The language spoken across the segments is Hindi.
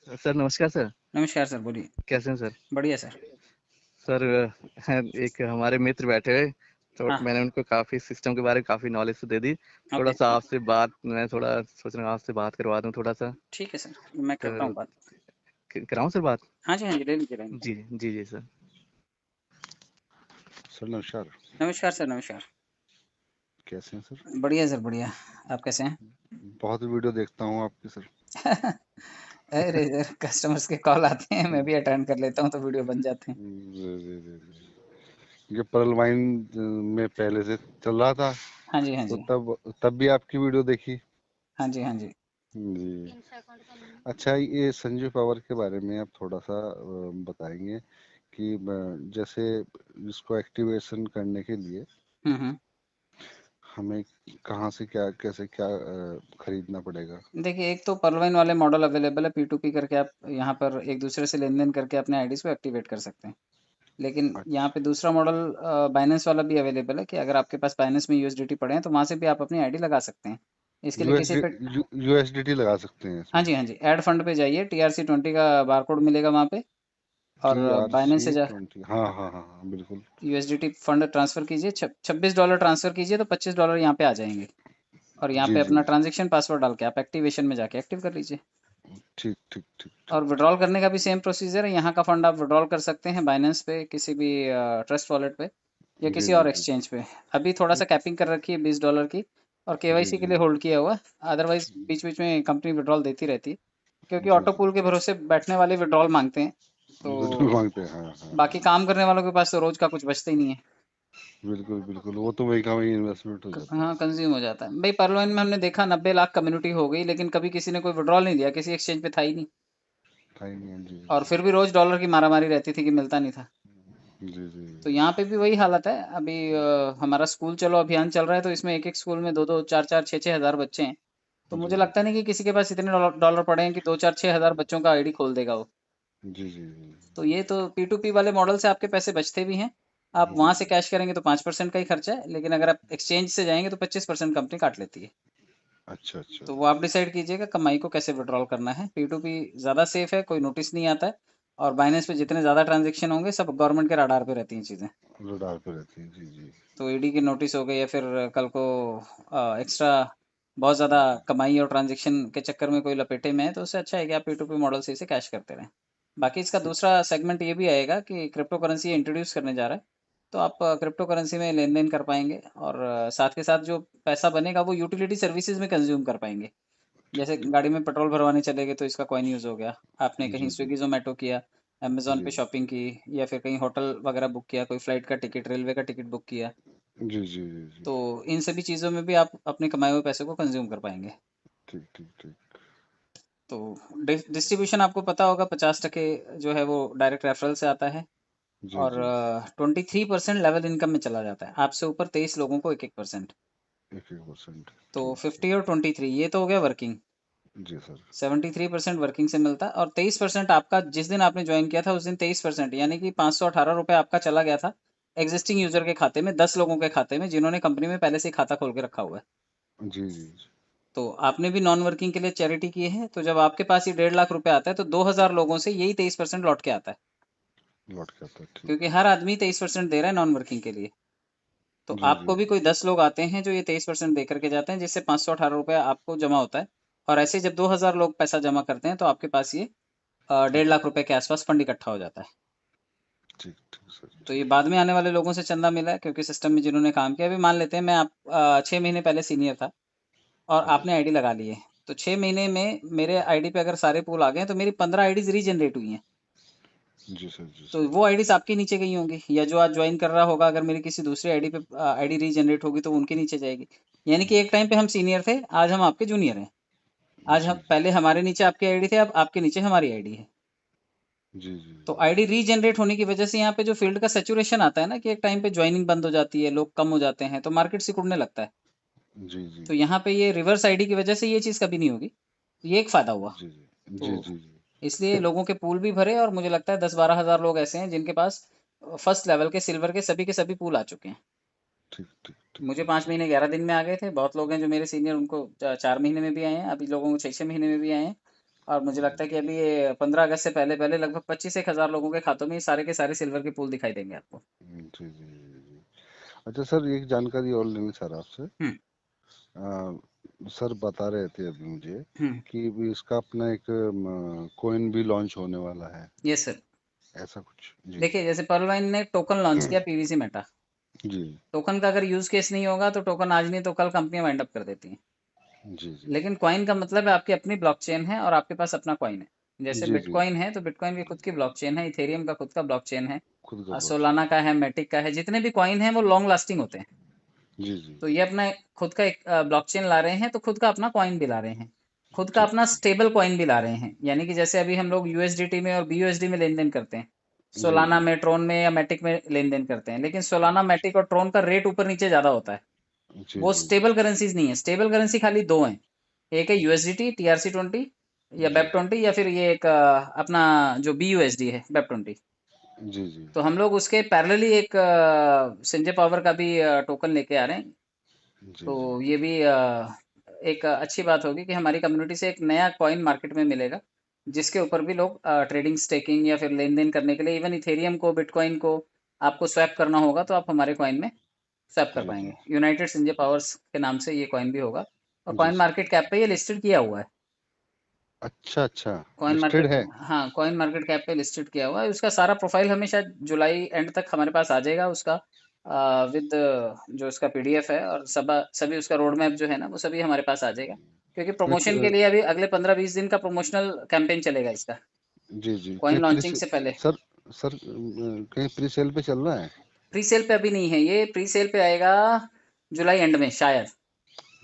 सर नमस्कार सर। नमस्कार सर, बोलिए। कैसे हैं सर? बढ़िया सर। सर एक हमारे मित्र बैठे हुए, तो हाँ, मैंने उनको काफ़ी सिस्टम के बारे में काफ़ी नॉलेज तो दे दी। ओके। थोड़ा-सा आपसे बात मैं थोड़ा सोच रहा हूँ आपसे बात करवा दूँ थोड़ा-सा। ठीक है सर, मैं करता तो हूँ बात। कराऊँ सर बात? हाँ जी, हाँ जी, ले लीजिए लाइन पे। जी, जी, जी सर। सर नमस्कार। नमस्कार सर, नमस्कार। कैसे हैं सर? बढ़िया सर, बढ़िया। आप कैसे हैं? बहुत वीडियो देखता हूँ आपकी सर। अरे सर, कस्टमर्स के कॉल आते हैं, मैं भी अटेंड कर लेता हूँ तो वीडियो बन जाते हैं। जी। ये पर्ल वाइन में पहले से चल रहा था, हाँ जी, हाँ तो जी। तब भी आपकी वीडियो देखी। हाँ जी, हाँ जी। जी। अच्छा, ये संजीव पावर के बारे में आप थोड़ा सा बताएंगे कि जैसे इसको एक्टिवेशन करने के लिए हुँ। हमें कहाँ से क्या कैसे क्या खरीदना पड़ेगा? देखिए, एक तो पर्लवाइन वाले मॉडल अवेलेबल है, P2P करके आप यहाँ पर एक दूसरे से लेन-देन करके अपने आईडीज़ को एक्टिवेट कर सकते हैं। लेकिन यहाँ अच्छा। पे दूसरा मॉडल बाइनेंस वाला भी अवेलेबल है कि अगर आपके पास बाइनेंस में यूएसडीटी पड़े हैं, तो वहाँ से भी आप अपनी आईडी लगा सकते हैं। इसके लिए किसी पे यूएसडीटी लगा सकते हैं हाँ इसमें? जी, हाँ जी, ऐड फंड पे जाइए, TRC20 का बारकोड मिलेगा वहाँ पे और टी आर बाइनेंस सी से जा 20, हाँ, बिल्कुल। यूएसडीटी फंड ट्रांसफर कीजिए, $26 ट्रांसफर कीजिए तो $25 यहाँ पे आ जाएंगे और यहाँ जी पे जी। अपना ट्रांजैक्शन पासवर्ड डाल के आप एक्टिवेशन में जाके एक्टिव कर लीजिए। ठीक ठीक ठीक और ठीक विड्रॉल करने का भी सेम प्रोसीजर है, यहाँ का फंड आप विड्रॉल कर सकते हैं बाइनेंस पे, किसी भी ट्रस्ट वॉलेट पे या जी किसी जी और जी एक्सचेंज पे। अभी थोड़ा सा कैपिंग कर रखी है $20 की और जी केवाईसी के जी लिए होल्ड किया हुआ है। अदरवाइज बीच बीच में कंपनी विड्रॉल देती रहती है क्योंकि जी ऑटो जी। पूल के भरोसे बैठने वाले विड्रॉल मांगते हैं, बिल्कुल तो मांगते हैं, हाँ। बाकी काम करने वालों के पास तो रोज का कुछ बचता ही नहीं है। बिल्कुल बिल्कुल, वो तो वही का वही इन्वेस्टमेंट हो जाता हाँ, है। कंज्यूम हो जाता है भाई। परलोइन में हमने देखा 90 लाख कम्युनिटी हो गई, लेकिन कभी किसी ने कोई विड्रॉल नहीं दिया, किसी एक्सचेंज पे था ही नहीं। टाइम है, जी और फिर भी रोज डॉलर की मारामारी रहती थी कि मिलता नहीं था। जी जी तो यहाँ पे भी वही हालत है अभी। हमारा स्कूल चलो अभियान चल रहा है, तो इसमें एक एक स्कूल में दो दो चार चार छः छः हज़ार बच्चे हैं। तो जी मुझे लगता नहीं कि किसी के पास इतने डॉलर डॉलर पड़े हैं कि दो चार छः हज़ार बच्चों का आईडी खोल देगा वो। जी जी जी तो ये तो P2P वाले मॉडल से आपके पैसे बचते भी हैं। आप जी वहां से जी। कैश करेंगे तो 5% का ही खर्चा है, लेकिन अगर आप एक्सचेंज से जाएंगे तो 25% कंपनी काट लेती है। अच्छा अच्छा। तो वो आप डिसाइड कीजिएगा कमाई को कैसे विड्रॉल करना है। P2P ज़्यादा सेफ है, कोई नोटिस नहीं आता है और बाइनेंस पे जितने ज़्यादा ट्रांजेक्शन होंगे सब गवर्नमेंट के रडार पे रहती हैं चीज़ें। रडार पे रहती है, जी जी तो ईडी की नोटिस हो गई या फिर कल को एक्स्ट्रा बहुत ज़्यादा कमाई और ट्रांजैक्शन के चक्कर में कोई लपेटे में है, तो उससे अच्छा है कि आप P2P मॉडल से इसे कैश करते रहें। बाकी इसका दूसरा सेगमेंट ये भी आएगा कि क्रिप्टो करेंसी इंट्रोड्यूस करने जा रहा है, तो आप क्रिप्टो करेंसी में लेन देन कर पाएंगे और साथ के साथ जो पैसा बनेगा वो यूटिलिटी सर्विसेज में कंज्यूम कर पाएंगे। ठीक जैसे ठीक। गाड़ी में पेट्रोल भरवाने चले गए तो इसका कॉइन यूज़ हो गया। आपने कहीं जी जी स्विगी जोमेटो किया, अमेजोन जी पे शॉपिंग की या फिर कहीं होटल वगैरह बुक किया, कोई फ्लाइट का टिकट, रेलवे का टिकट बुक किया, जी जी जी जी। तो इन सभी चीज़ों में भी आप अपने कमाए हुए पैसे को कंज्यूम कर पाएंगे। ठीक ठीक ठीक। तो डिस्ट्रीब्यूशन आपको पता होगा, 50% जो है वो डायरेक्ट रेफरल से आता है जी और जी। 23% लेवल इनकम में चला जाता है। आपसे ऊपर 23 लोगों को 1-1%। 1% तो ठीक है। 50 और 23 ये तो हो गया वर्किंग। जी सर। 73% वर्किंग से मिलता है और 23% आपका जिस दिन आपने ज्वाइन किया था उस दिन 23%, यानी कि 518 रुपये आपका चला गया था एग्जिस्टिंग यूजर के खाते में, 10 लोगों के खाते में जिन्होंने कंपनी में पहले से ही खाता खोल के रखा हुआ है। जी जी जी। तो आपने भी नॉन वर्किंग के लिए चैरिटी की है, तो जब आपके पास ये 1.5 लाख रुपए आता है तो 2,000 लोगों से यही 23% लौट के आता है, लौट के आता है, ठीक क्योंकि ठीक। हर आदमी 23% दे रहा है नॉन वर्किंग के लिए। तो जी जी आपको भी कोई 10 लोग आते हैं जो ये 23% दे करके जाते हैं, जिससे 518 रुपये आपको जमा होता है। और ऐसे जब 2,000 लोग पैसा जमा करते हैं तो आपके पास ये 1.5 लाख रुपए के आसपास फंड इकट्ठा हो जाता है। ठीक ठीक सर, तो ये ठीक बाद में आने वाले लोगों से चंदा मिला है, क्योंकि सिस्टम में जिन्होंने काम किया। अभी मान लेते हैं मैं आप 6 महीने पहले सीनियर था और है। आपने आईडी लगा ली है, तो 6 महीने में मेरे आईडी पे अगर सारे पूल आ गए हैं तो मेरी 15 आईडीज रीजनरेट हुई हैं। जी सर, जी तो सर। वो आईडीज आपके नीचे गई होंगी, या जो आज ज्वाइन कर रहा होगा अगर मेरी किसी दूसरी आईडी पे आईडी रीजनरेट होगी तो उनके नीचे जाएगी। यानी कि एक टाइम पे हम सीनियर थे, आज हम आपके जूनियर हैं। आज जी हम पहले हमारे नीचे आपकी आईडी थे, अब आपके नीचे हमारी आईडी है। जी जी तो आईडी रीजनरेट होने की वजह से यहाँ पे जो फील्ड का सेचुरेशन आता है ना, कि एक टाइम पे ज्वाइनिंग बंद हो जाती है, लोग कम हो जाते हैं, तो मार्केट सिकुड़ने लगता है। जी जी तो यहाँ पे ये रिवर्स आईडी की वजह से ये चीज़ कभी नहीं होगी, तो ये एक फायदा हुआ। जी जी तो जी जी जी। इसलिए लोगों के पूल भी भरे और मुझे लगता है 10-12 हज़ार लोग ऐसे हैं जिनके पास फर्स्ट लेवल के सिल्वर के सभी पूल आ चुके हैं। ठीक ठीक ठीक मुझे सर, 5 महीने ठीक। 11 दिन में आ गए थे। बहुत लोग हैं जो मेरे सीनियर, उनको 4 महीने में भी आए हैं, अभी लोगों को 6-6 महीने में भी आए हैं। और मुझे लगता है कि अभी ये 15 अगस्त से पहले पहले लगभग 25 एक हजार लोगों के खातों में ये सारे के सारे सिल्वर के पूल दिखाई देंगे आपको। जी जी जी जी। अच्छा सर, एक जानकारी और लेनी सर आपसे। हम्म सर बता रहे थे अभी मुझे हम्म। कि भी इसका अपना एक कॉइन भी लॉन्च होने वाला है, यस सर। ऐसा कुछ। जी देखिए जैसे पर्ल वाइन ने टोकन लॉन्च किया पीवीसी मेटा। जी टोकन का अगर यूज केस नहीं होगा तो टोकन आज नहीं तो कल कंपनियां वाइंड अप कर देती हैं। जी जी लेकिन कॉइन का मतलब है आपकी अपनी ब्लॉकचेन है और आपके पास अपना कॉइन है। जैसे जी जी। बिटकॉइन है तो बिटकॉइन की खुद की ब्लॉकचेन है, इथेरियम का खुद का ब्लॉकचेन है, खुद का सोलाना ब्लॉकचेन। का है, मैटिक का है, जितने भी कॉइन है वो लॉन्ग लास्टिंग होते हैं। जी जी। तो ये अपना खुद का एक ब्लॉकचेन ला रहे हैं तो खुद का अपना कॉइन भी ला रहे हैं, खुद का ठीक अपना ठीक। स्टेबल कॉइन भी ला रहे हैं। यानी कि जैसे अभी हम लोग यूएसडीटी में और बीयूएसडी में लेन देन करते हैं, जी सोलाना जी में, ट्रोन में या मैटिक में लेन देन करते हैं, लेकिन सोलाना, मैटिक और ट्रोन का रेट ऊपर नीचे ज्यादा होता है। जी वो जी जी स्टेबल करेंसीज नहीं है। स्टेबल करेंसी खाली दो हैं, एक है यूएसडीटी TRC20 या जी BEP20, या फिर ये एक अपना जो BUSD है BEP20। जी जी तो हम लोग उसके पैरेलली एक संजय पावर का भी टोकन लेके आ रहे हैं। जी तो जी ये भी एक अच्छी बात होगी कि हमारी कम्युनिटी से एक नया कॉइन मार्केट में मिलेगा, जिसके ऊपर भी लोग ट्रेडिंग, स्टेकिंग या फिर लेन देन करने के लिए इवन इथेरियम को, बिटकॉइन को आपको स्वैप करना होगा तो आप हमारे कॉइन में स्वैप कर जी जी पाएंगे। यूनाइटेड संजय पावर्स के नाम से ये कॉइन भी होगा और G coin sir. Market cap पे ये लिस्टेड किया हुआ है। अच्छा अच्छा। कॉइन लिस्टेड मार्केट, है। हाँ कॉइन मार्केट कैप पे लिस्टेड किया हुआ है। उसका सारा प्रोफाइल हमें शायद जुलाई एंड तक हमारे पास आ जाएगा उसका, विद जो उसका PDF है और सब सभी उसका रोड मैप जो है ना वो सभी हमारे पास आ जाएगा। क्योंकि मैं प्रमोशन के लिए अभी अगले 15-20 दिन का प्रमोशनल कैंपेन चलेगा इसका, जी जी, कॉइन कहीं प्री लॉन्चिंग से पहले। सर सर कहीं प्री सेल पे चल रहा है? प्री सेल पे अभी नहीं है, ये प्री सेल पे आएगा जुलाई एंड में शायद।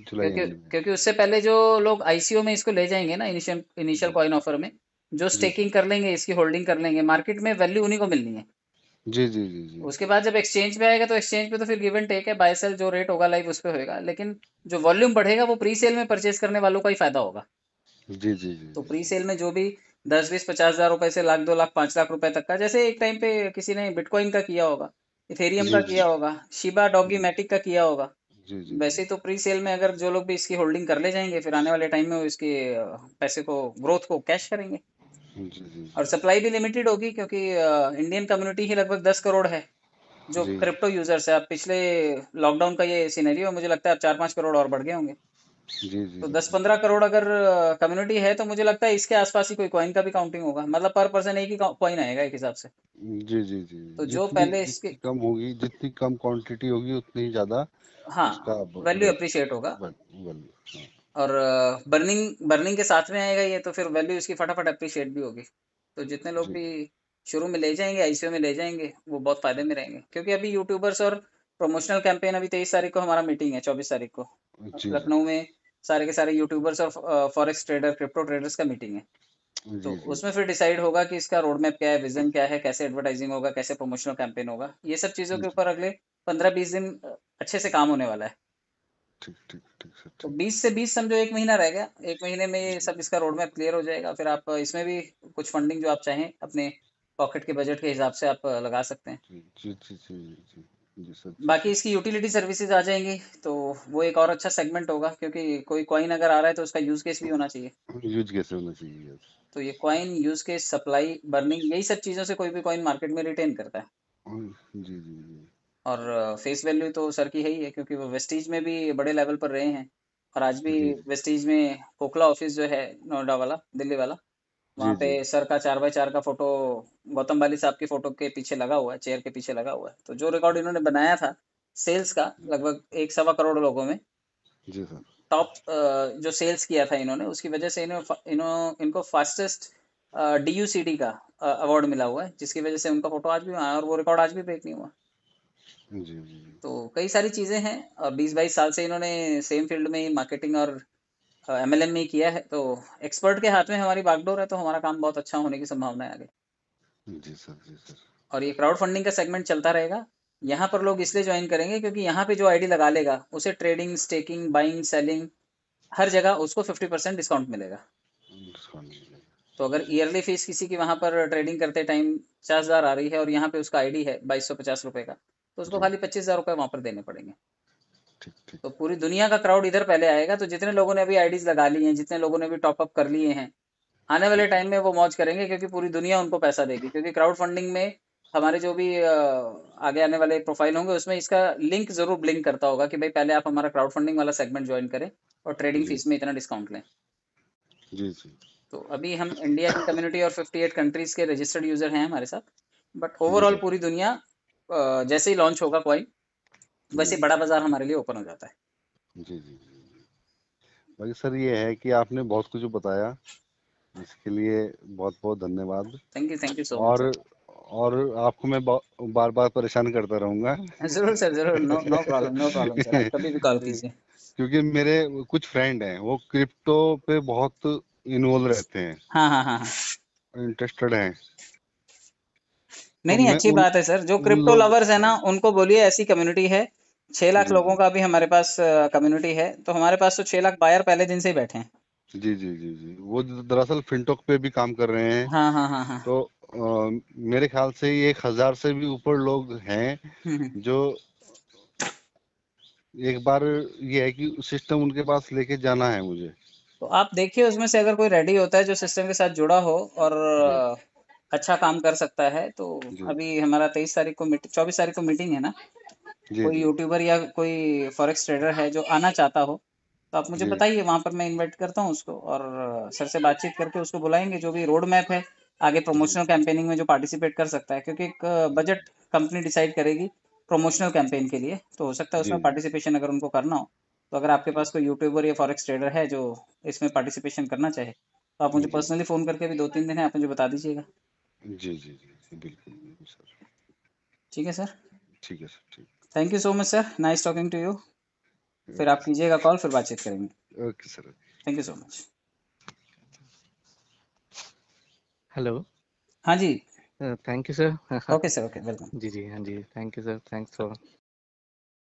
जुलाई क्योंकि एंड में? क्योंकि उससे पहले जो लोग आईसीओ में इसको ले जाएंगे ना, initial initial G coin offer में जो जी जी स्टेकिंग कर लेंगे, इसकी होल्डिंग कर लेंगे, मार्केट में वैल्यू उन्हीं को मिलनी है। जी जी जी जी उसके बाद जब एक्सचेंज पे आएगा तो एक्सचेंज पे तो फिर गिव एंड टेक है, बाय सेल जो रेट होगा लाइव उस पे होएगा, लेकिन जो वॉल्यूम बढ़ेगा वो प्री सेल में परचेज करने वालों का ही फायदा होगा। जी जी जी तो जी प्री सेल में जो भी 10-20-50 हज़ार रुपए से लाख, 2 लाख, 5 लाख रुपए तक का, जैसे एक टाइम पे किसी ने बिटकॉइन का किया होगा, इथेरियम जी का जी किया होगा, शिबा डॉगी जी मैटिक का किया होगा, जी जी जी वैसे ही तो प्री सेल में अगर जो लोग भी इसकी होल्डिंग कर ले जाएंगे फिर आने वाले टाइम में वो इसके पैसे को, ग्रोथ को कैश करेंगे। जी जी और सप्लाई भी लिमिटेड होगी क्योंकि इंडियन कम्युनिटी ही लगभग 10 करोड़ है जो जी क्रिप्टो यूजर्स है। अब पिछले लॉकडाउन का ये सिनेरियो मुझे लगता है अब 4-5 करोड़ और बढ़ गए होंगे। जी जी तो जी 10-15 करोड़ अगर कम्युनिटी है तो मुझे लगता है इसके आसपास ही कोई कॉइन का भी काउंटिंग होगा, मतलब पर पर्सन एक ही कॉइन आएगा एक हिसाब से। जी जी जी। तो जो जितनी पहले इसके, जितनी कम होगी, जितनी कम क्वांटिटी होगी, उतनी ज्यादा हाँ उसका वैल्यू रेट अप्रिशिएट होगा। बल। हाँ। और बर्निंग बर्निंग के साथ में आएगा ये तो फिर वैल्यू इसकी फटाफट अप्रिशिएट भी होगी। तो जितने लोग जी भी शुरू में ले जाएंगे, आईसीओ में ले जाएंगे, वो बहुत फायदे में रहेंगे। क्योंकि अभी यूट्यूबर्स और प्रमोशनल कैंपेन, अभी 23 तारीख को हमारा मीटिंग है, 24 तारीख को जी जी लखनऊ में सारे के सारे यूट्यूबर्स और फॉरेक्स ट्रेडर, क्रिप्टो ट्रेडर्स का मीटिंग है। तो जी जी उसमें फिर डिसाइड होगा कि इसका रोड मैप क्या है, विजन क्या है, कैसे एडवर्टाइजिंग होगा, कैसे प्रमोशनल कैंपेन होगा। ये सब चीज़ों के जी। ऊपर अगले 15-20 दिन अच्छे से काम होने वाला है। ठीक ठीक ठीक सर, तो ठीक। 20 से 20 समझो, एक महीना रह गया, एक महीने में ये सब इसका रोड मैप क्लियर हो जाएगा। फिर आप इसमें भी कुछ फंडिंग जो आप चाहें अपने पॉकेट के बजट के हिसाब से आप लगा सकते हैं। जी जी जी जी जी जी सर, जी बाकी सर। इसकी यूटिलिटी सर्विसेज आ जाएंगी तो वो एक और अच्छा सेगमेंट होगा, क्योंकि कोई कॉइन अगर आ रहा है तो उसका यूज केस भी होना चाहिए। यूज कैसे होना चाहिए यार? तो ये coin, use case, supply, burning, यही सब चीज़ों से कोई भी कॉइन मार्केट में रिटेन करता है। जी जी जी और फेस वैल्यू तो सर की है ही है, क्योंकि वो वेस्टीज में भी बड़े लेवल पर रहे हैं। और आज भी जी वेस्टीज में कोकला ऑफिस जो है, नोएडा वाला, दिल्ली वाला, वहाँ जी पे जी सर का 4x4 का फोटो, गौतम बाली साहब की फोटो के पीछे लगा हुआ है, चेयर के पीछे लगा हुआ है। तो जो रिकॉर्ड इन्होंने बनाया था सेल्स का, लगभग 1-1.25 करोड़ लोगों में जी सर। टॉप जो सेल्स किया था इन्होंने, उसकी वजह से इनको फास्टेस्ट DUCD का अवार्ड मिला हुआ है, जिसकी वजह से उनका फोटो आज भी वहाँ है और वो रिकॉर्ड आज भी ब्रेक नहीं हुआ। जी जी जी तो कई सारी चीजें हैं और 20-22 साल से इन्होंने सेम फील्ड में ही मार्केटिंग और MLM में ही किया है। तो एक्सपर्ट के हाथ में हमारी बागडोर है, तो हमारा काम बहुत अच्छा होने की संभावना है आगे। जी सर, जी सर। और ये क्राउड फंडिंग का सेगमेंट चलता रहेगा। यहाँ पर लोग इसलिए ज्वाइन करेंगे क्योंकि यहाँ पे जो आईडी लगा लेगा उसे ट्रेडिंग, स्टेकिंग, बाइंग, सेलिंग, हर जगह उसको 50% डिस्काउंट मिलेगा। डिस्काउंट मिलेगा। तो अगर ईयरली फीस किसी की वहां पर ट्रेडिंग करते टाइम 50,000 आ रही है और यहाँ पे उसका आईडी है 2250 रुपए का, तो उसको जी। खाली 25,000 रुपए वहां पर देने पड़ेंगे। ठीक ठीक। तो पूरी दुनिया का क्राउड इधर पहले आएगा। तो जितने लोगों ने अभी आईडीज लगा ली हैं, जितने लोगों ने भी टॉप अप कर लिए हैं, आने वाले टाइम में वो मौज करेंगे क्योंकि पूरी दुनिया उनको पैसा देगी, क्योंकि क्राउड फंडिंग में हमारे जो भी आगे आने वाले प्रोफाइल होंगे उसमें इसका लिंक जरूर ब्लिंक करता होगा कि भाई पहले आप हमारा क्राउड फंडिंग वाला सेगमेंट ज्वाइन करें और ट्रेडिंग जी फीस में इतना डिस्काउंट लें। जी जी तो अभी हम इंडिया की कम्युनिटी और 58 कंट्रीज के रजिस्टर्ड यूजर हैं हमारे साथ, बट जी ओवरऑल सर पूरी दुनिया जैसे ही लॉन्च होगा कॉइन वैसे जी बड़ा बाजार हमारे लिए ओपन हो जाता है। जी जी जी। बाकी सर ये है कि आपने बहुत कुछ बताया, इसके लिए बहुत बहुत धन्यवाद। थैंक यू सो मच और और आपको मैं बार बार परेशान करता रहूंगा। सर। जरूर सर, जरूर, no no problem, no problem sir, आप कभी भी कॉल कीजिए। क्योंकि मेरे कुछ फ्रेंड हैं वो क्रिप्टो पे बहुत इन्वॉल्व रहते हैं, हाँ हाँ हाँ हाँ। इंटरेस्टेड हैं, नहीं तो नहीं, मैं अच्छी उन बात है सर। जो उन क्रिप्टो लोग लवर्स है ना हाँ उनको बोलिए ऐसी कम्युनिटी है। 6 लाख जी लोगों जी का भी हमारे पास कम्युनिटी है, तो हमारे पास तो 6 लाख बायर पहले दिन से ही बैठे हैं। जी जी जी जी वो दरअसल फिनटॉक पे भी काम कर रहे हैं। हाँ हाँ हाँ हाँ। तो मेरे ख्याल से ये 1,000 से भी ऊपर लोग हैं हम्म। जो एक बार, ये है कि सिस्टम उनके पास लेके जाना है मुझे। तो आप देखिए उसमें से अगर कोई रेडी होता है जो सिस्टम के साथ जुड़ा हो और जी अच्छा काम कर सकता है, तो जी अभी हमारा 23 तारीख को 24 तारीख को मीटिंग है ना। जी कोई जी यूट्यूबर या कोई फॉरेक्स ट्रेडर है जो आना चाहता हो तो आप मुझे जी बताइए, वहां पर मैं इनवाइट करता हूँ उसको और सर से बातचीत करके उसको बुलाएंगे। जो भी रोड मैप है आगे जी प्रमोशनल कैंपेनिंग में जो पार्टिसिपेट कर सकता है, क्योंकि एक बजट कंपनी डिसाइड करेगी प्रमोशनल कैंपेन के लिए, तो हो सकता है जी उसमें पार्टिसिपेशन अगर उनको करना हो। तो अगर आपके जी पास कोई यूट्यूबर या फॉरेक्स ट्रेडर है जो इसमें पार्टिसिपेशन करना चाहे तो आप मुझे जी पर्सनली फोन करके भी 2-3 दिन है आप मुझे बता दीजिएगा। जी जी जी बिल्कुल बिल्कुल सर। ठीक है सर। ठीक है सर, ठीक। Thank you so much sir, nice talking to you. फिर ओके आप सर, कीजिएगा कॉल, फिर बातचीत करेंगे। Okay sir. Thank you so much. Hello. हाँ जी। Thank you sir. Okay sir, okay, welcome. जी जी हाँ जी, thank you sir, thanks for